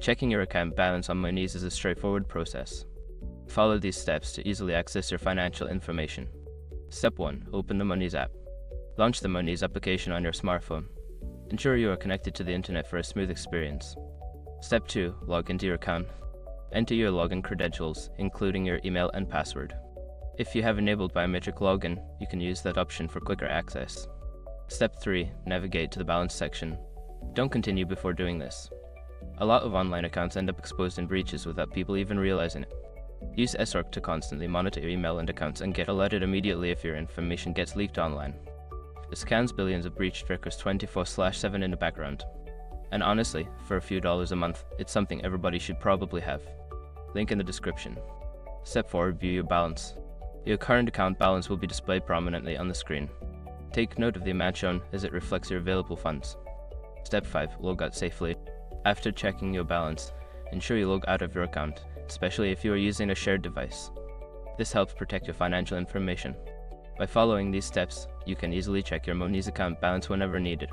Checking your account balance on Monese is a straightforward process. Follow these steps to easily access your financial information. Step 1. Open the Monese app. Launch the Monese application on your smartphone. Ensure you are connected to the internet for a smooth experience. Step 2. Log into your account. Enter your login credentials, including your email and password. If you have enabled biometric login, you can use that option for quicker access. Step 3. Navigate to the balance section. Don't continue before doing this. A lot of online accounts end up exposed in breaches without people even realizing it. Use SRC to constantly monitor your email and accounts and get alerted immediately if your information gets leaked online. It scans billions of breach trackers 24/7 in the background. And honestly, for a few dollars a month, it's something everybody should probably have. Link in the description. Step 4. View your balance. Your current account balance will be displayed prominently on the screen. Take note of the amount shown as it reflects your available funds. Step 5. Log out safely. After checking your balance, ensure you log out of your account, especially if you are using a shared device. This helps protect your financial information. By following these steps, you can easily check your Monese account balance whenever needed.